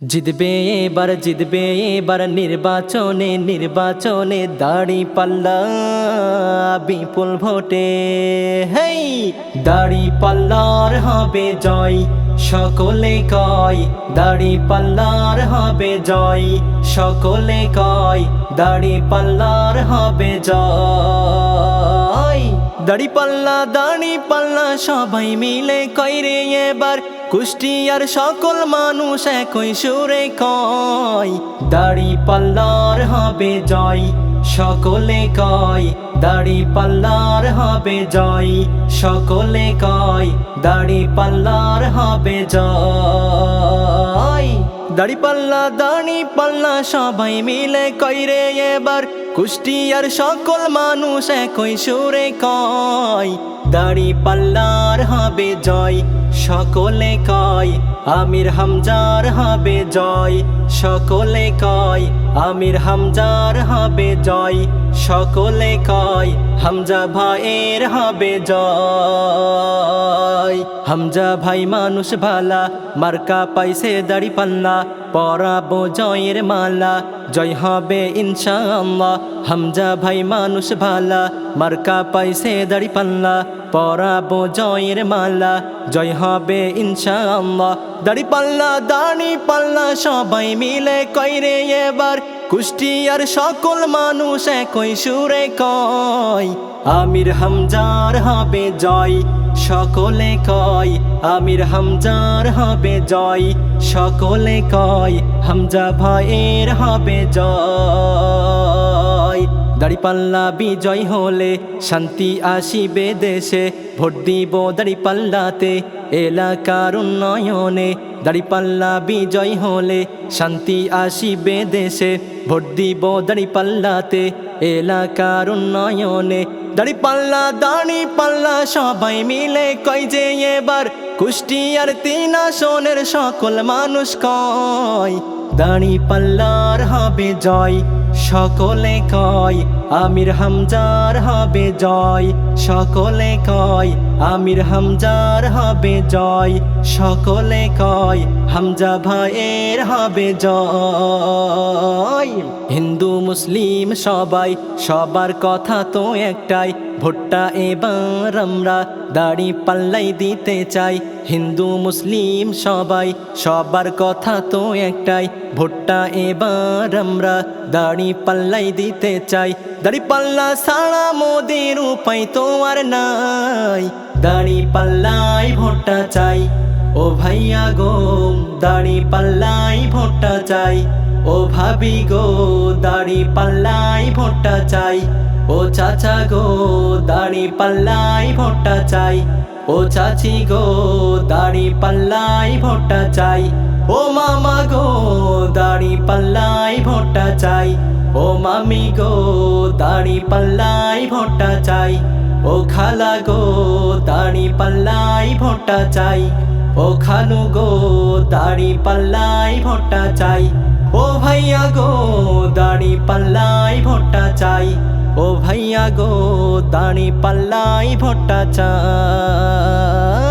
জিতবে এবার নির্বাচনে দাড়ি পাল্লা বিপুল ভোটে। হেই দাড়ি পাল্লার হবে জয়, সকলে কয় দাড়ি পাল্লার হবে জয়, সকলে কয় দাড়ি পাল্লার হবে জয়। দাড়ি পাল্লা সবাই মিলে কয় রে এবার, কুষ্টিয়ার সকল মানুষ একই সুরে কয় দাড়ি পাল্লার হবে জয়, সকলে কয় দাড়ি পাল্লার হবে জয়, সকলে কয় দাড়ি পাল্লার হবে জয়। দাড়ি পাল্লা সবাই মিলে কয় রে এবার, কুষ্টিয়ার সকল মানুষ একই সুরে কয় দাড়ি পাল্লার হবে জয়, সকলে কয় আমির হামজার হবে জয়, সকলে কয় আমির হামজার হবে জয়, সকলে কয় হামজা ভাইয়ের হবে জয়। হামজা ভাই মানুষ ভালা, মার্কা পাইছে দাড়ি পাল্লা, পরাবো জয়ের মালা, জয় হবে ইনশাআল্লাহ। হামজা ভাই মানুষ ভালা, মার্কা পাইছে দাড়ি পাল্লা, পরাবো জয়ের মালা, জয় হবে ইনশাআল্লাহ। দাড়ি পাল্লা সবাই মিলে কয় রে এবার, কুষ্টিয়ার সকল মানুষ একই সুরে কয় আমির হামজার হবে জয়, সকলে কয় আমির হামজার হবে জয়, সকলে কয় হামজা ভাইয়ের হবে জয়। দাড়ি পাল্লা বিজয় হলে শান্তি আসিবে দেশে, ভোট দিব দাড়ি পাল্লাতে এলাকার উন্নয়নে। দাড়ি পাল্লা বিজয় হলে শান্তি আসিবে দেশে, ভোট দিব দাড়ি পাল্লাতে এলাকার উন্নয়নে। দাড়ি পাল্লা সবাই মিলে কয় যে এবার, কুষ্টিয়ার 3 আসনের সকল মানুষ কয় দাড়ি পাল্লার হবে জয়, সকলে কয় আমির হামজার হবে জয়, সকলে কয় আমির হামজার হবে জয়, সকলে কয় হামজা ভাইয়ের হবে জয়। হিন্দু মুসলিম সবাই সবার কথা তো একটাই, ভোটটা এবার আমরা দাড়ি পাল্লাই দিতে চাই। হিন্দু মুসলিম সবাই সবার কথা তো একটাই, ভোটটা এবার আমরা দাড়ি পাল্লাই দিতে চাই। দাড়ি পাল্লা ছাড়া মোদের উপায় তো আর নাই, দাড়ি পাল্লাই ভোটটা চাই। ও ভাইয়া গো দাড়ি পাল্লাই ভোটটা চাই, ও ভাবি গো দাড়ি পাল্লাই ভোটটা চাই, ও চাচা গো দাড়ি পাল্লাই ভোটটা চাই, ও চাচি গো দাড়ি পাল্লাই ভোটটা চাই, ও মামা গো দাড়ি পাল্লাই ভোটটা চাই, ও মামি গো দাড়ি পাল্লাই ভোটটা চাই, ও খালা গো দাড়ি পাল্লাই ভোটটা চাই, ও খালু গো দাড়ি পাল্লাই ভোটটা চাই, ও ভাইয়া গো দাড়ি পাল্লাই ভোটটা চাই, ও ভাইয়া গো দাড়ি পাল্লাই ভোটটা চাই।